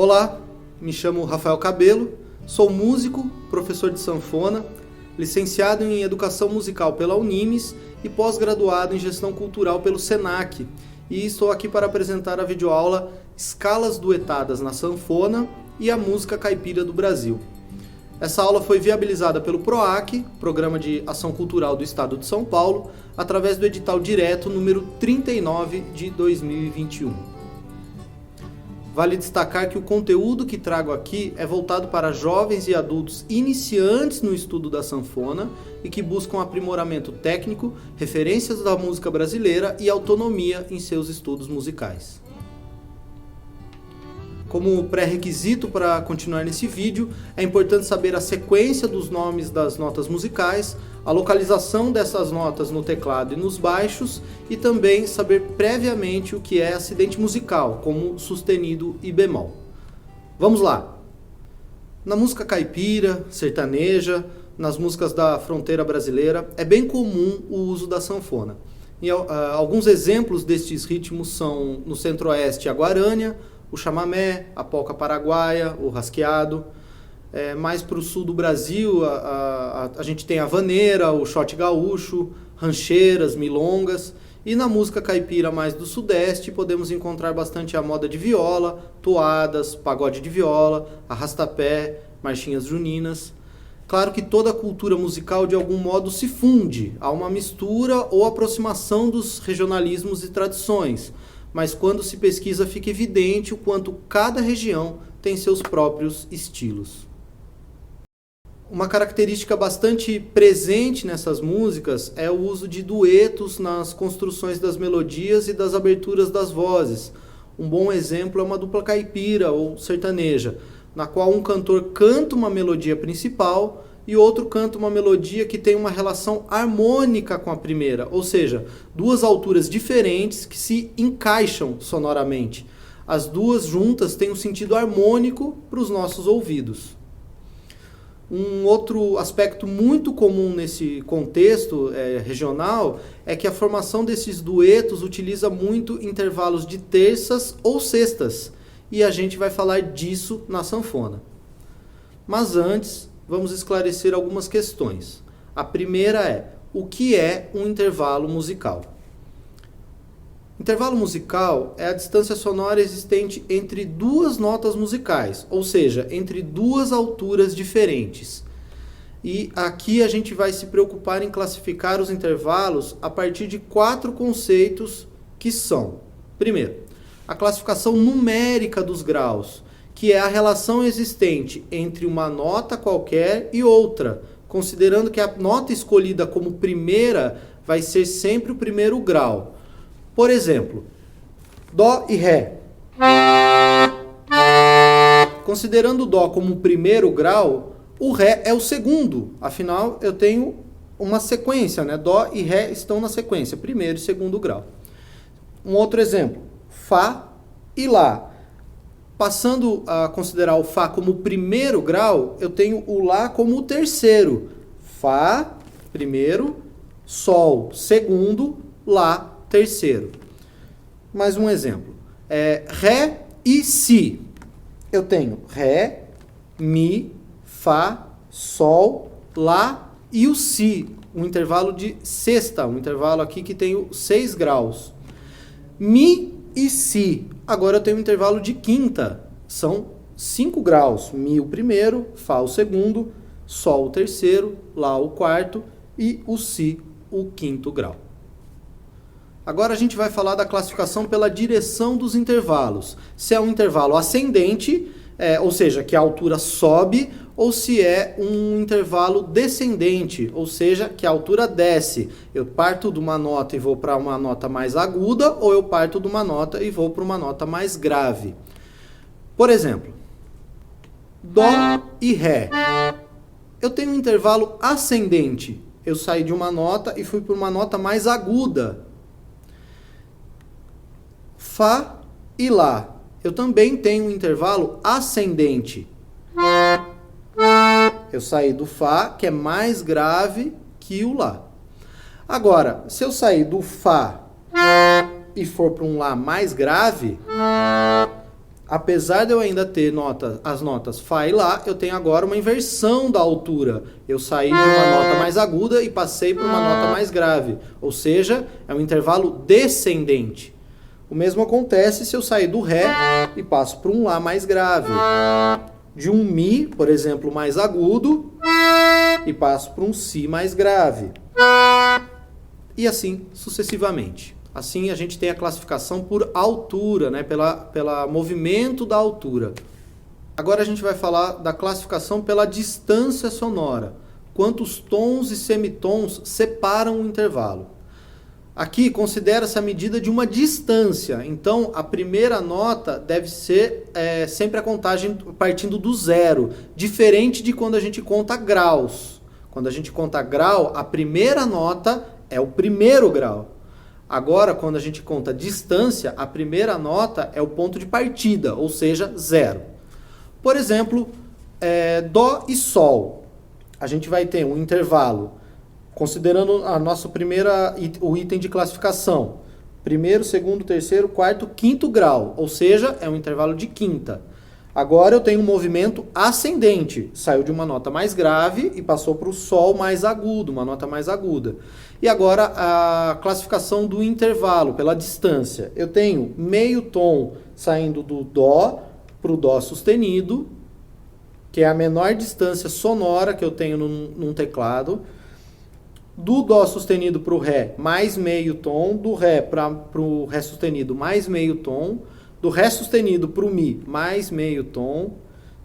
Olá, me chamo Rafael Cabelo, sou músico, professor de sanfona, licenciado em Educação Musical pela Unimes e pós-graduado em Gestão Cultural pelo SENAC, e estou aqui para apresentar a videoaula Escalas Duetadas na Sanfona e a Música Caipira do Brasil. Essa aula foi viabilizada pelo PROAC, Programa de Ação Cultural do Estado de São Paulo, através do edital direto número 39 de 2021. Vale destacar que o conteúdo que trago aqui é voltado para jovens e adultos iniciantes no estudo da sanfona e que buscam aprimoramento técnico, referências da música brasileira e autonomia em seus estudos musicais. Como pré-requisito para continuar nesse vídeo, é importante saber a sequência dos nomes das notas musicais, a localização dessas notas no teclado e nos baixos, e também saber previamente o que é acidente musical, como sustenido e bemol. Vamos lá! Na música caipira, sertaneja, nas músicas da fronteira brasileira, é bem comum o uso da sanfona. E alguns exemplos destes ritmos são no centro-oeste a guarânia, o chamamé, a polca paraguaia, o rasqueado. Mais para o sul do Brasil, a gente tem a vaneira, o shot gaúcho, rancheiras, milongas. E na música caipira mais do sudeste, podemos encontrar bastante a moda de viola, toadas, pagode de viola, arrastapé, marchinhas juninas. Claro que toda a cultura musical de algum modo se funde, há uma mistura ou aproximação dos regionalismos e tradições, mas quando se pesquisa fica evidente o quanto cada região tem seus próprios estilos. Uma característica bastante presente nessas músicas é o uso de duetos nas construções das melodias e das aberturas das vozes. Um bom exemplo é uma dupla caipira ou sertaneja, na qual um cantor canta uma melodia principal e outro canta uma melodia que tem uma relação harmônica com a primeira, ou seja, duas alturas diferentes que se encaixam sonoramente. As duas juntas têm um sentido harmônico para os nossos ouvidos. Um outro aspecto muito comum nesse contexto regional é que a formação desses duetos utiliza muito intervalos de terças ou sextas, e a gente vai falar disso na sanfona. Mas antes, vamos esclarecer algumas questões. A primeira é: o que é um intervalo musical? Intervalo musical é a distância sonora existente entre duas notas musicais, ou seja, entre duas alturas diferentes. E aqui a gente vai se preocupar em classificar os intervalos a partir de 4 conceitos que são: primeiro, a classificação numérica dos graus, que é a relação existente entre uma nota qualquer e outra, considerando que a nota escolhida como primeira vai ser sempre o primeiro grau. Por exemplo, Dó e Ré. Considerando o Dó como o primeiro grau, o Ré é o segundo. Afinal, eu tenho uma sequência, né? Dó e Ré estão na sequência, primeiro e segundo grau. Um outro exemplo, Fá e Lá. Passando a considerar o Fá como o primeiro grau, eu tenho o Lá como o terceiro. Fá, primeiro, Sol, segundo, Lá, terceiro. Mais um exemplo. Ré e Si. Eu tenho Ré, Mi, Fá, Sol, Lá e o Si. Um intervalo de sexta, um intervalo aqui que tem 6 graus. Mi e Si. Agora eu tenho um intervalo de quinta. São 5 graus. Mi o primeiro, Fá o segundo, Sol o terceiro, Lá o quarto e o Si o quinto grau. Agora a gente vai falar da classificação pela direção dos intervalos. Se é um intervalo ascendente, ou seja, que a altura sobe, ou se é um intervalo descendente, ou seja, que a altura desce. Eu parto de uma nota e vou para uma nota mais aguda, ou eu parto de uma nota e vou para uma nota mais grave. Por exemplo, Dó e Ré. Eu tenho um intervalo ascendente. Eu saí de uma nota e fui para uma nota mais aguda. Fá e Lá. Eu também tenho um intervalo ascendente. Eu saí do Fá, que é mais grave que o Lá. Agora, se eu sair do Fá e for para um Lá mais grave, apesar de eu ainda ter as notas Fá e Lá, eu tenho agora uma inversão da altura. Eu saí de uma nota mais aguda e passei para uma nota mais grave. Ou seja, é um intervalo descendente. O mesmo acontece se eu sair do Ré e passo para um Lá mais grave. De um Mi, por exemplo, mais agudo, e passo para um Si mais grave. E assim sucessivamente. Assim a gente tem a classificação por altura, né? pela movimento da altura. Agora a gente vai falar da classificação pela distância sonora. Quantos tons e semitons separam o intervalo. Aqui considera-se a medida de uma distância. Então a primeira nota deve ser sempre a contagem partindo do zero. Diferente de quando a gente conta graus. Quando a gente conta grau, a primeira nota é o primeiro grau. Agora, quando a gente conta distância, a primeira nota é o ponto de partida, ou seja, zero. Por exemplo, Dó e Sol. A gente vai ter um intervalo, considerando a nossa o item de classificação. Primeiro, segundo, terceiro, quarto, quinto grau, ou seja, é um intervalo de quinta. Agora eu tenho um movimento ascendente. Saiu de uma nota mais grave e passou para o Sol mais agudo, uma nota mais aguda. E agora a classificação do intervalo pela distância. Eu tenho meio tom saindo do Dó para o Dó sustenido, que é a menor distância sonora que eu tenho num teclado. Do Dó sustenido para o Ré, mais meio tom. Do Ré para o Ré sustenido, mais meio tom. Do Ré sustenido para o Mi, mais meio tom.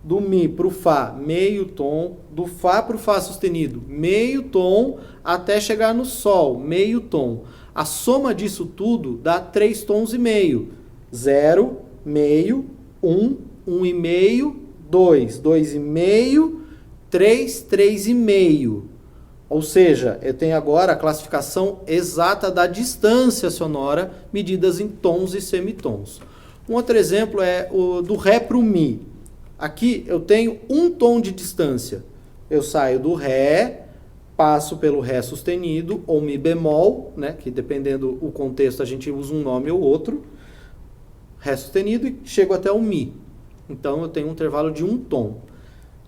Do Mi para o Fá, meio tom. Do Fá para o Fá sustenido, meio tom, até chegar no Sol, meio tom. A soma disso tudo dá 3 tons e meio. 0, meio, 1, 1,5, 2, 2,5, 3, 3,5. Ou seja, eu tenho agora a classificação exata da distância sonora, medidas em tons e semitons. Um outro exemplo é o do Ré para o Mi. Aqui eu tenho um tom de distância. Eu saio do Ré, passo pelo Ré sustenido, ou Mi bemol, né, que dependendo do contexto a gente usa um nome ou outro. Ré sustenido e chego até o Mi. Então eu tenho um intervalo de um tom.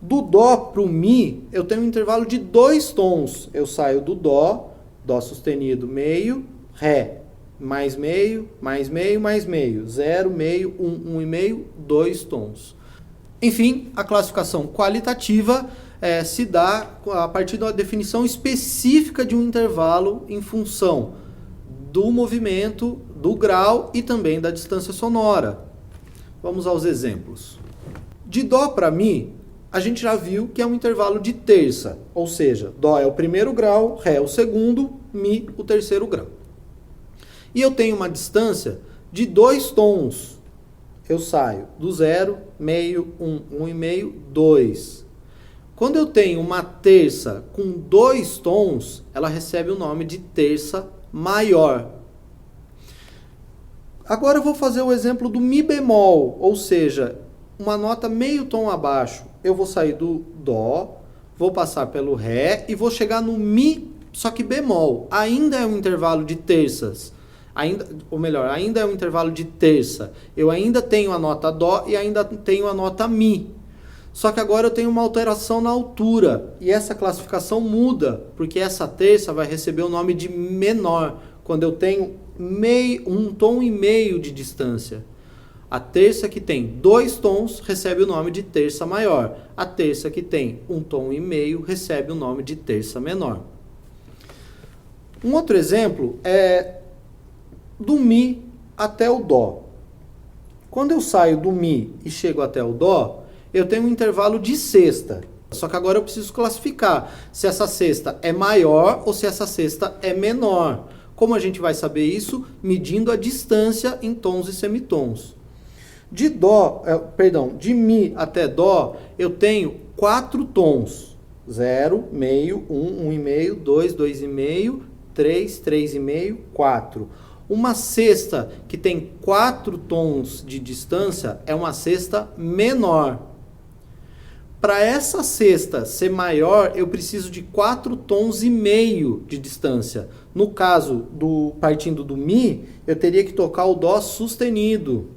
Do Dó para o Mi, eu tenho um intervalo de 2 tons. Eu saio do Dó, Dó sustenido, meio, Ré, mais meio, mais meio, mais meio. 0, meio, 1, 1,5, 2 tons. Enfim, a classificação qualitativa se dá a partir da definição específica de um intervalo em função do movimento, do grau e também da distância sonora. Vamos aos exemplos. De Dó para Mi, a gente já viu que é um intervalo de terça, ou seja, Dó é o primeiro grau, Ré é o segundo, Mi o terceiro grau. E eu tenho uma distância de 2 tons. Eu saio do 0, meio, 1, 1,5, 2. Quando eu tenho uma terça com 2 tons, ela recebe o nome de terça maior. Agora eu vou fazer o exemplo do Mi bemol, ou seja, uma nota meio tom abaixo. Eu vou sair do Dó, vou passar pelo Ré e vou chegar no Mi, só que bemol. Ainda é um intervalo de terças. Ainda é um intervalo de terça. Eu ainda tenho a nota Dó e ainda tenho a nota Mi. Só que agora eu tenho uma alteração na altura. E essa classificação muda, porque essa terça vai receber o nome de menor, quando eu tenho um tom e meio de distância. A terça que tem 2 tons recebe o nome de terça maior. A terça que tem 1 tom e meio recebe o nome de terça menor. Um outro exemplo é do Mi até o Dó. Quando eu saio do Mi e chego até o Dó, eu tenho um intervalo de sexta. Só que agora eu preciso classificar se essa sexta é maior ou se essa sexta é menor. Como a gente vai saber isso? Medindo a distância em tons e semitons. De Mi até Dó, eu tenho 4 tons. 0, meio, 1, 1,5, 2, 2,5, 3, 3,5, 4. Uma sexta que tem 4 tons de distância é uma sexta menor. Para essa sexta ser maior, eu preciso de 4 tons e meio de distância. No caso, partindo do Mi, eu teria que tocar o Dó sustenido.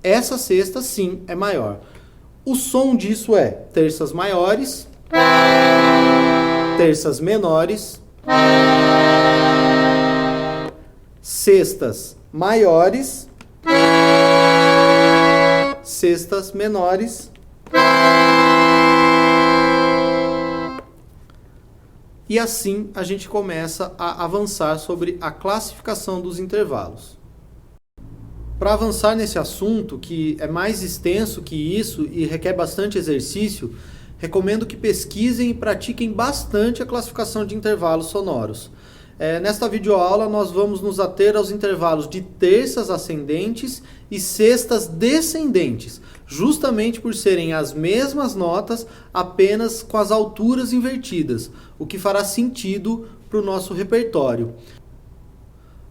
essa sexta sim é maior. O som disso é terças maiores, terças menores, sextas maiores, sextas menores e assim a gente começa a avançar sobre a classificação dos intervalos. Para avançar nesse assunto, que é mais extenso que isso e requer bastante exercício, recomendo que pesquisem e pratiquem bastante a classificação de intervalos sonoros. Nesta videoaula nós vamos nos ater aos intervalos de terças ascendentes e sextas descendentes, justamente por serem as mesmas notas, apenas com as alturas invertidas, o que fará sentido para o nosso repertório.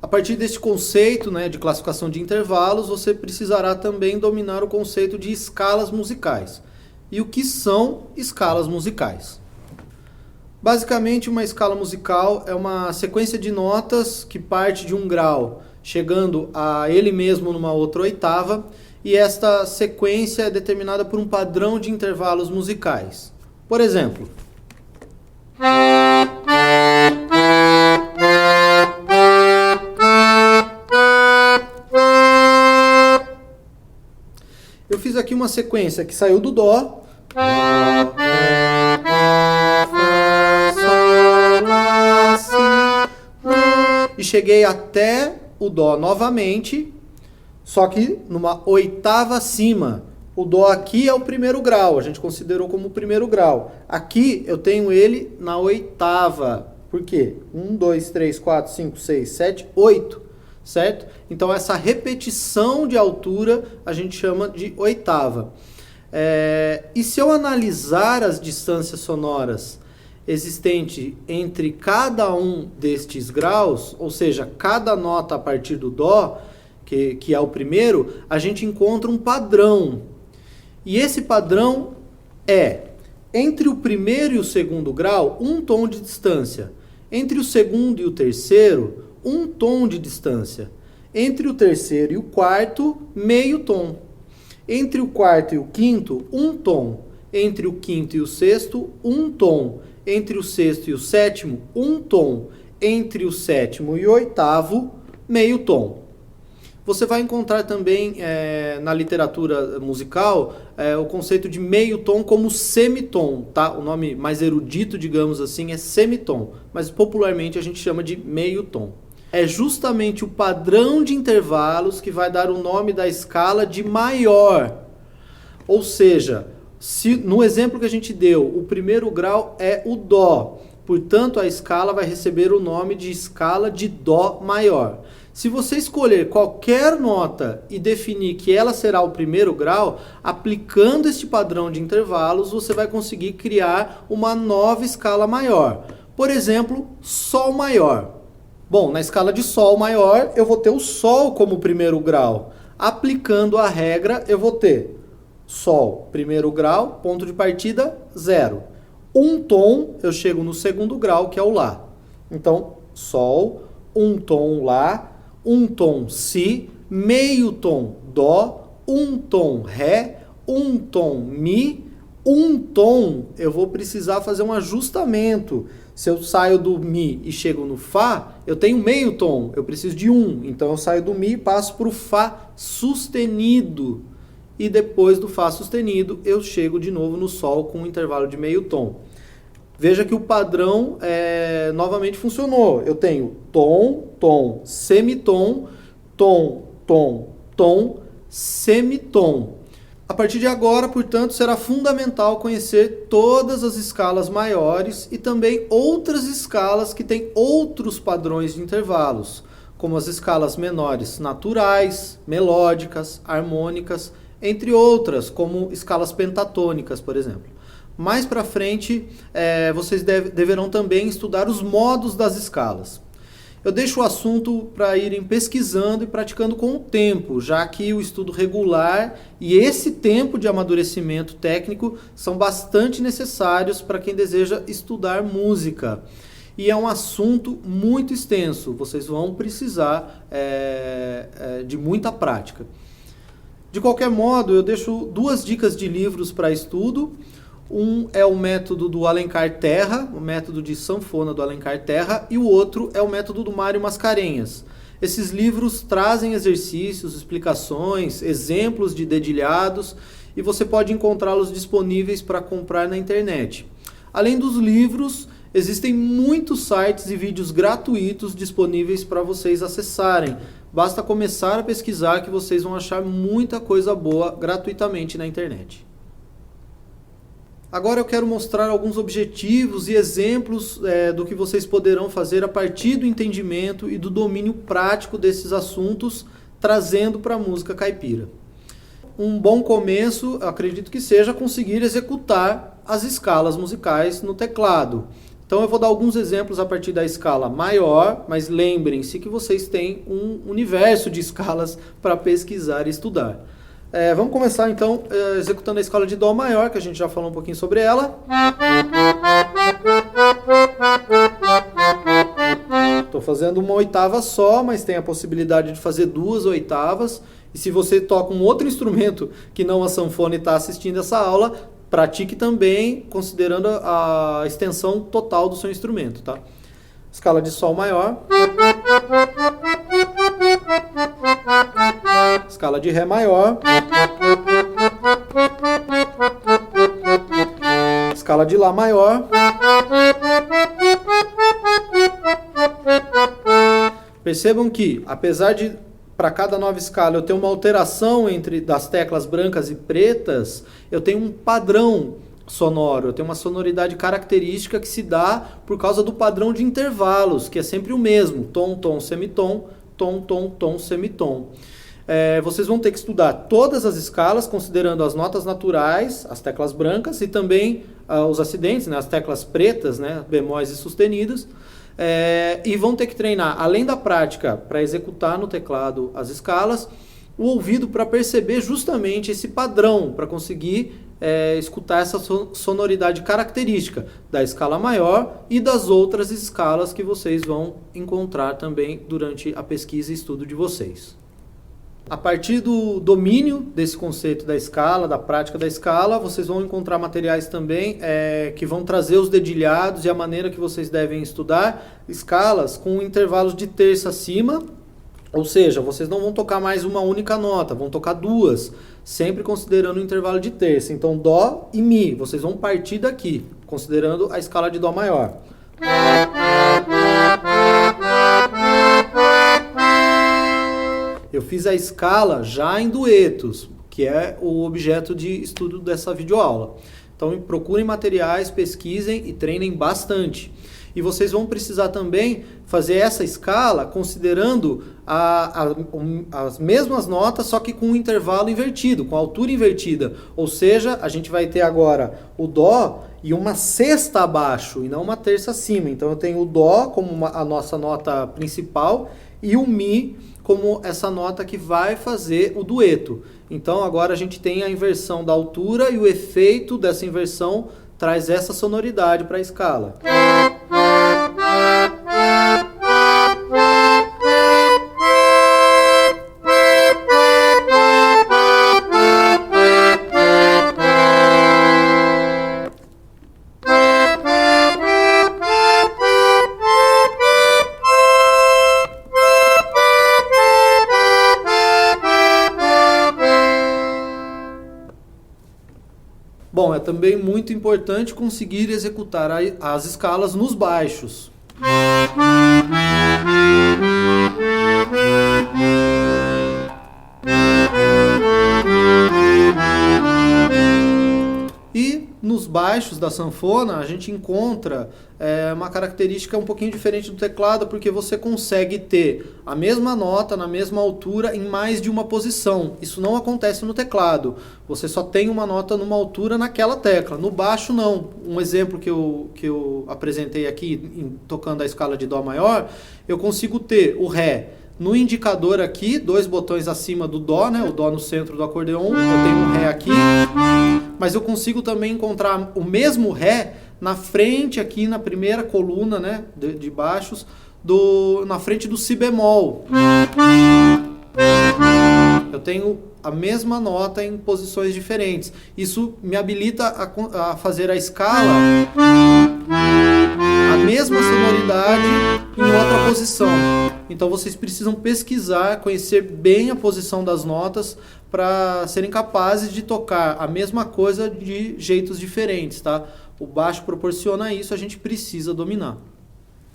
A partir deste conceito, de classificação de intervalos, você precisará também dominar o conceito de escalas musicais. E o que são escalas musicais? Basicamente, uma escala musical é uma sequência de notas que parte de um grau, chegando a ele mesmo numa outra oitava, e esta sequência é determinada por um padrão de intervalos musicais. Por exemplo, eu fiz aqui uma sequência que saiu do Dó, e cheguei até o Dó novamente, só que numa oitava acima. O Dó aqui é o primeiro grau, a gente considerou como o primeiro grau. Aqui eu tenho ele na oitava. Por quê? 1, 2, 3, 4, 5, 6, 7, 8. Certo? Então essa repetição de altura a gente chama de oitava. E se eu analisar as distâncias sonoras existentes entre cada um destes graus, ou seja, cada nota a partir do Dó, que é o primeiro, a gente encontra um padrão. E esse padrão é, entre o primeiro e o segundo grau, um tom de distância. Entre o segundo e o terceiro, um tom de distância. Entre o terceiro e o quarto, meio tom. Entre o quarto e o quinto, um tom. Entre o quinto e o sexto, um tom. Entre o sexto e o sétimo, um tom. Entre o sétimo e o oitavo, meio tom. Você vai encontrar também na literatura musical o conceito de meio tom como semitom, tá? O nome mais erudito, digamos assim, é semitom, mas popularmente a gente chama de meio tom. É justamente o padrão de intervalos que vai dar o nome da escala de maior. Ou seja, se no exemplo que a gente deu, o primeiro grau é o Dó, portanto a escala vai receber o nome de escala de Dó maior. Se você escolher qualquer nota e definir que ela será o primeiro grau, aplicando este padrão de intervalos, você vai conseguir criar uma nova escala maior. Por exemplo, Sol maior. Bom, na escala de Sol maior, eu vou ter o Sol como primeiro grau. Aplicando a regra, eu vou ter Sol, primeiro grau, ponto de partida, 0. Um tom, eu chego no segundo grau, que é o Lá. Então, Sol, um tom Lá, um tom Si, meio tom Dó, um tom Ré, um tom Mi, um tom, eu vou precisar fazer um ajustamento. Se eu saio do Mi e chego no Fá, eu tenho meio tom, eu preciso de um. Então eu saio do Mi e passo para o Fá sustenido. E depois do Fá sustenido, eu chego de novo no Sol com um intervalo de meio tom. Veja que o padrão novamente funcionou. Eu tenho tom, tom, semitom, tom, tom, tom, semitom. A partir de agora, portanto, será fundamental conhecer todas as escalas maiores e também outras escalas que têm outros padrões de intervalos, como as escalas menores naturais, melódicas, harmônicas, entre outras, como escalas pentatônicas, por exemplo. Mais para frente, vocês deverão também estudar os modos das escalas. Eu deixo o assunto para irem pesquisando e praticando com o tempo, já que o estudo regular e esse tempo de amadurecimento técnico são bastante necessários para quem deseja estudar música. E é um assunto muito extenso, vocês vão precisar de muita prática. De qualquer modo, eu deixo duas dicas de livros para estudo. Um é o método do Alencar Terra, o método de sanfona do Alencar Terra, e o outro é o método do Mário Mascarenhas. Esses livros trazem exercícios, explicações, exemplos de dedilhados e você pode encontrá-los disponíveis para comprar na internet. Além dos livros, existem muitos sites e vídeos gratuitos disponíveis para vocês acessarem. Basta começar a pesquisar que vocês vão achar muita coisa boa gratuitamente na internet. Agora eu quero mostrar alguns objetivos e exemplos do que vocês poderão fazer a partir do entendimento e do domínio prático desses assuntos, trazendo para a música caipira. Um bom começo, acredito que seja conseguir executar as escalas musicais no teclado. Então eu vou dar alguns exemplos a partir da escala maior, mas lembrem-se que vocês têm um universo de escalas para pesquisar e estudar. Vamos começar então executando a escala de Dó maior, que a gente já falou um pouquinho sobre ela. Estou fazendo uma oitava só, mas tem a possibilidade de fazer duas oitavas. E se você toca um outro instrumento que não a sanfona e está assistindo essa aula, pratique também considerando a extensão total do seu instrumento, tá? Escala de Sol maior. Escala de Ré maior. Escala de Lá maior. Percebam que, apesar de para cada nova escala eu ter uma alteração das teclas brancas e pretas, eu tenho um padrão sonoro, eu tenho uma sonoridade característica que se dá por causa do padrão de intervalos, que é sempre o mesmo, tom, tom, semitom, tom, tom, tom, semitom. Vocês vão ter que estudar todas as escalas, considerando as notas naturais, as teclas brancas e também os acidentes, né, as teclas pretas, né, bemóis e sustenidos. E vão ter que treinar, além da prática para executar no teclado as escalas, o ouvido para perceber justamente esse padrão, para conseguir escutar essa sonoridade característica da escala maior e das outras escalas que vocês vão encontrar também durante a pesquisa e estudo de vocês. A partir do domínio desse conceito da escala, da prática da escala, vocês vão encontrar materiais também que vão trazer os dedilhados e a maneira que vocês devem estudar escalas com intervalos de terça acima, ou seja, vocês não vão tocar mais uma única nota, vão tocar duas, sempre considerando o intervalo de terça. Então, Dó e Mi, vocês vão partir daqui, considerando a escala de Dó maior. Eu fiz a escala já em duetos, que é o objeto de estudo dessa videoaula. Então procurem materiais, pesquisem e treinem bastante. E vocês vão precisar também fazer essa escala considerando as mesmas notas, só que com um intervalo invertido, com a altura invertida. Ou seja, a gente vai ter agora o Dó e uma sexta abaixo, e não uma terça acima. Então eu tenho o Dó como a nossa nota principal e o Mi como essa nota que vai fazer o dueto. Então agora a gente tem a inversão da altura e o efeito dessa inversão traz essa sonoridade para a escala. Bom, é também muito importante conseguir executar as escalas nos baixos. E nos baixos da sanfona a gente encontra uma característica um pouquinho diferente do teclado, porque você consegue ter a mesma nota na mesma altura em mais de uma posição. Isso não acontece no teclado. Você só tem uma nota numa altura naquela tecla. No baixo não. Um exemplo que eu apresentei aqui, tocando a escala de Dó maior, eu consigo ter o Ré no indicador aqui, 2 botões acima do Dó, né? O Dó no centro do acordeon, eu tenho um Ré aqui, mas eu consigo também encontrar o mesmo Ré na frente aqui, na primeira coluna, né, de baixos, na frente do Si bemol. eu tenho a mesma nota em posições diferentes. Isso me habilita a fazer a escala, a mesma sonoridade em outra posição. Então vocês precisam pesquisar, conhecer bem a posição das notas para serem capazes de tocar a mesma coisa de jeitos diferentes, tá? O baixo proporciona isso, a gente precisa dominar.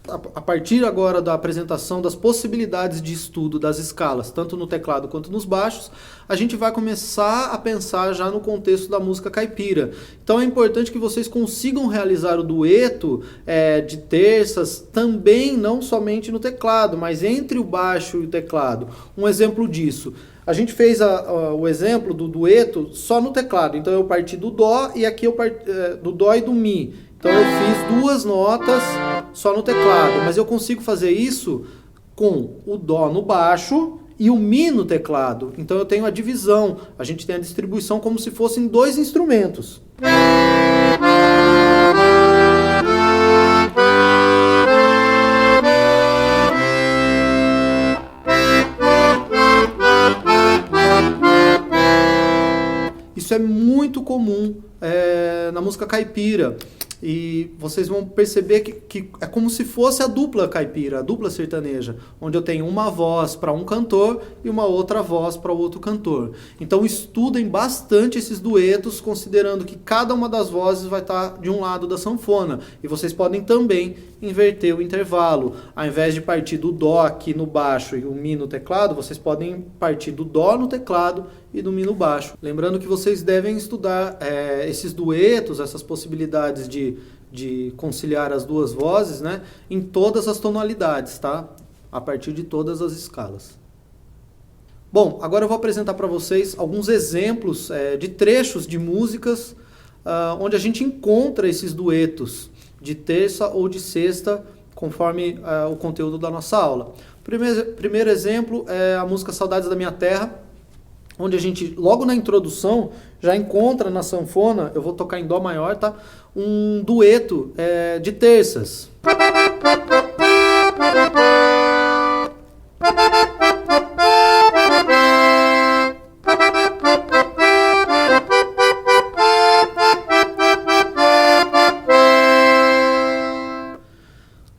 A partir agora da apresentação das possibilidades de estudo das escalas, tanto no teclado quanto nos baixos, a gente vai começar a pensar já no contexto da música caipira. Então é importante que vocês consigam realizar o dueto de terças também, não somente no teclado, mas entre o baixo e o teclado. Um exemplo disso, a gente fez o exemplo do dueto só no teclado. Então eu parti do Dó e aqui eu parti do Dó e do Mi. Então eu fiz duas notas só no teclado, mas eu consigo fazer isso com o Dó no baixo e o Mi no teclado. Então eu tenho a divisão, a gente tem a distribuição como se fossem dois instrumentos. Isso é muito comum na música caipira. E vocês vão perceber que é como se fosse a dupla caipira, a dupla sertaneja, onde eu tenho uma voz para um cantor e uma outra voz para o outro cantor. Então estudem bastante esses duetos, considerando que cada uma das vozes vai estar de um lado da sanfona. E vocês podem também inverter o intervalo. Ao invés de partir do Dó aqui no baixo e o Mi no teclado, vocês podem partir do Dó no teclado e do Mi no baixo. Lembrando que vocês devem estudar esses duetos, essas possibilidades de conciliar as duas vozes, né, em todas as tonalidades, tá? A partir de todas as escalas. Bom, agora eu vou apresentar para vocês alguns exemplos de trechos de músicas onde a gente encontra esses duetos de terça ou de sexta, conforme o conteúdo da nossa aula. Primeiro exemplo é a música Saudades da Minha Terra, onde a gente, logo na introdução, já encontra na sanfona, eu vou tocar em Dó maior, tá? Um dueto de terças.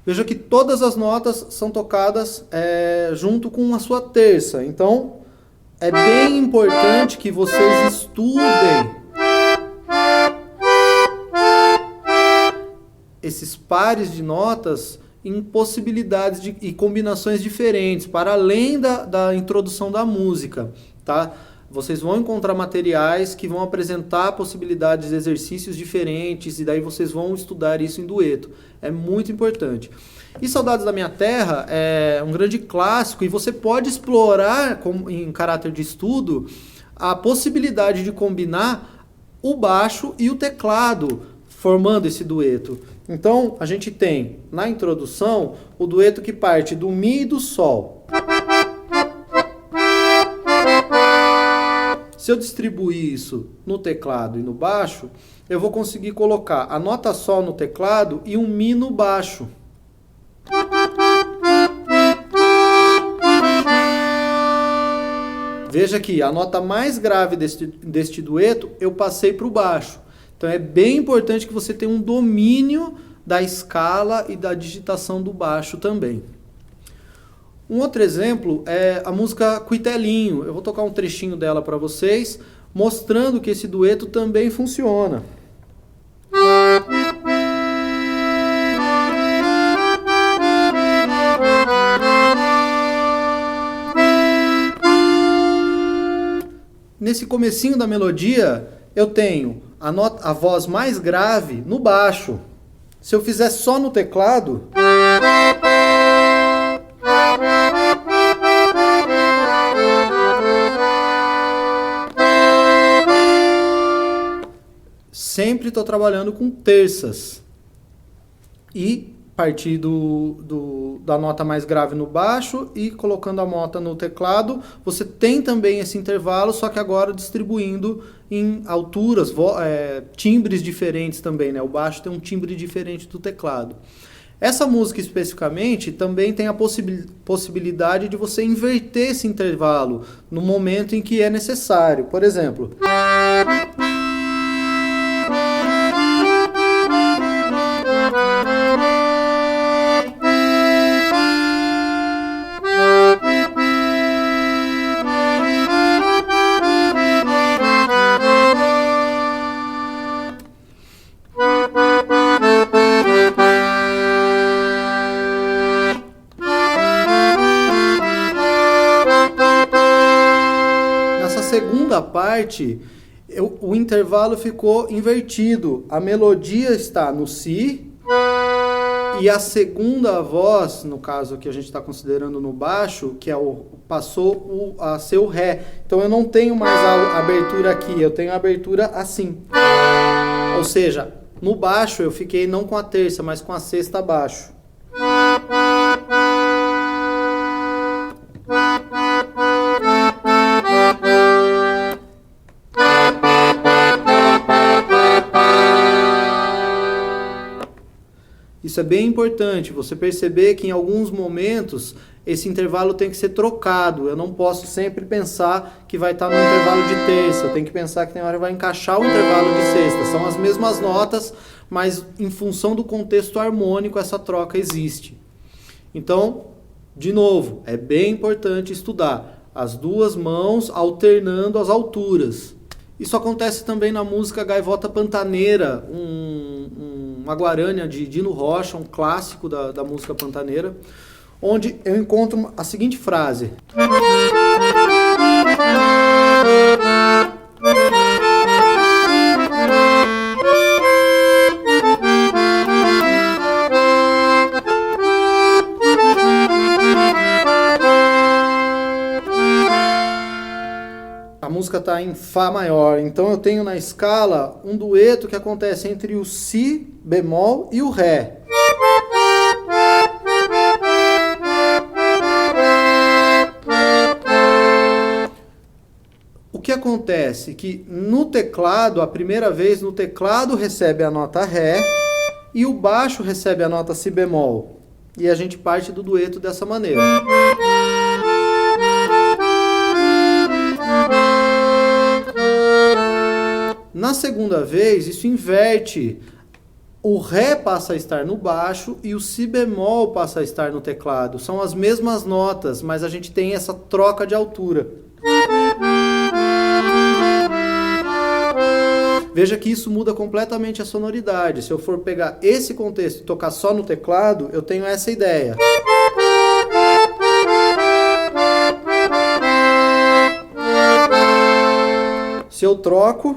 Veja que todas as notas são tocadas junto com a sua terça. Então, é bem importante que vocês estudem esses pares de notas em possibilidades e combinações diferentes, para além da introdução da música, tá? Vocês vão encontrar materiais que vão apresentar possibilidades de exercícios diferentes e daí vocês vão estudar isso em dueto. É muito importante. E Saudades da Minha Terra é um grande clássico e você pode explorar em caráter de estudo a possibilidade de combinar o baixo e o teclado formando esse dueto. Então a gente tem na introdução o dueto que parte do Mi e do Sol. Se eu distribuir isso no teclado e no baixo, eu vou conseguir colocar a nota Sol no teclado e um Mi no baixo. Veja que a nota mais grave deste dueto eu passei para o baixo. Então é bem importante que você tenha um domínio da escala e da digitação do baixo também. Um outro exemplo é a música Cuitelinho. Eu vou tocar um trechinho dela para vocês, mostrando que esse dueto também funciona. Nesse comecinho da melodia, eu tenho a voz mais grave no baixo. Se eu fizer só no teclado, sempre estou trabalhando com terças. E partir da nota mais grave no baixo e colocando a nota no teclado, você tem também esse intervalo, só que agora distribuindo em alturas, timbres diferentes também, né? O baixo tem um timbre diferente do teclado. Essa música especificamente também tem a possibilidade de você inverter esse intervalo no momento em que é necessário. Por exemplo, segunda parte, o intervalo ficou invertido. A melodia está no Si e a segunda voz, no caso que a gente está considerando no baixo, que é passou a ser o Ré. Então eu não tenho mais a abertura aqui, eu tenho a abertura assim. Ou seja, no baixo eu fiquei não com a terça, mas com a sexta abaixo. Isso é bem importante, você perceber que em alguns momentos esse intervalo tem que ser trocado. Eu não posso sempre pensar que vai estar no intervalo de terça, eu tenho que pensar que tem hora que vai encaixar o intervalo de sexta. São as mesmas notas, mas em função do contexto harmônico essa troca existe. Então, de novo, é bem importante estudar as duas mãos alternando as alturas. Isso acontece também na música Gaivota Pantaneira, uma guarânia de Dino Rocha, um clássico da música pantaneira, onde eu encontro a seguinte frase. A música está em Fá maior, então eu tenho na escala um dueto que acontece entre o Si bemol e o Ré. O que acontece? Que no teclado, a primeira vez no teclado recebe a nota Ré e o baixo recebe a nota Si bemol. E a gente parte do dueto dessa maneira. Na segunda vez, isso inverte. O Ré passa a estar no baixo e o Si bemol passa a estar no teclado. São as mesmas notas, mas a gente tem essa troca de altura. Veja que isso muda completamente a sonoridade. Se eu for pegar esse contexto e tocar só no teclado, eu tenho essa ideia. Se eu troco...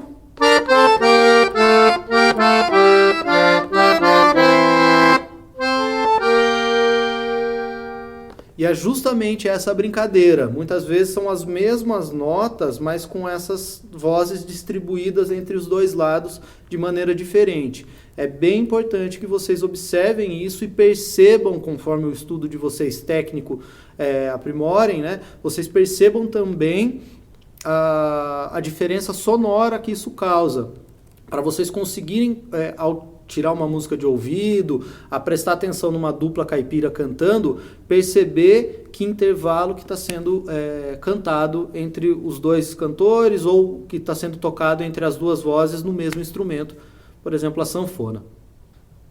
E é justamente essa brincadeira. Muitas vezes são as mesmas notas, mas com essas vozes distribuídas entre os dois lados de maneira diferente. É bem importante que vocês observem isso e percebam, conforme o estudo de vocês técnico aprimorem, né? Vocês percebam também a diferença sonora que isso causa. Para vocês conseguirem, ao tirar uma música de ouvido, a prestar atenção numa dupla caipira cantando, perceber que intervalo que está sendo cantado entre os dois cantores ou que está sendo tocado entre as duas vozes no mesmo instrumento, por exemplo, a sanfona.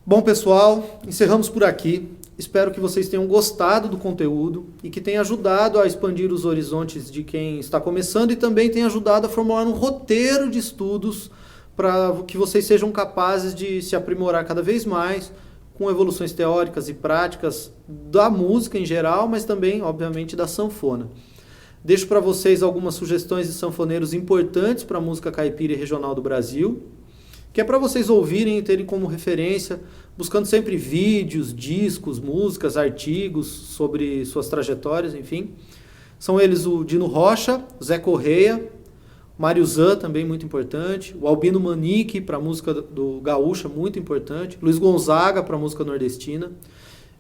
Bom, pessoal, encerramos por aqui. Espero que vocês tenham gostado do conteúdo e que tenha ajudado a expandir os horizontes de quem está começando e também tenha ajudado a formular um roteiro de estudos para que vocês sejam capazes de se aprimorar cada vez mais com evoluções teóricas e práticas da música em geral, mas também, obviamente, da sanfona. Deixo para vocês algumas sugestões de sanfoneiros importantes para a música caipira e regional do Brasil, que é para vocês ouvirem e terem como referência, buscando sempre vídeos, discos, músicas, artigos sobre suas trajetórias, enfim. São eles o Dino Rocha, Zé Correia, Mário Zan, também muito importante, o Albino Manique para a música do gaúcha, muito importante, Luiz Gonzaga para a música nordestina.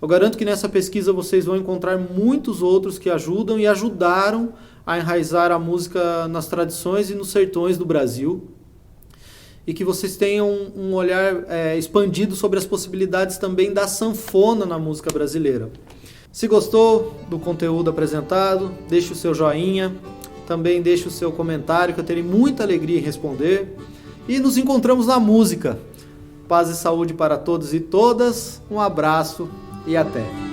Eu garanto que nessa pesquisa vocês vão encontrar muitos outros que ajudam e ajudaram a enraizar a música nas tradições e nos sertões do Brasil. e que vocês tenham um olhar expandido sobre as possibilidades também da sanfona na música brasileira. Se gostou do conteúdo apresentado, deixe o seu joinha, também deixe o seu comentário, que eu terei muita alegria em responder. E nos encontramos na música. Paz e saúde para todos e todas, um abraço e até!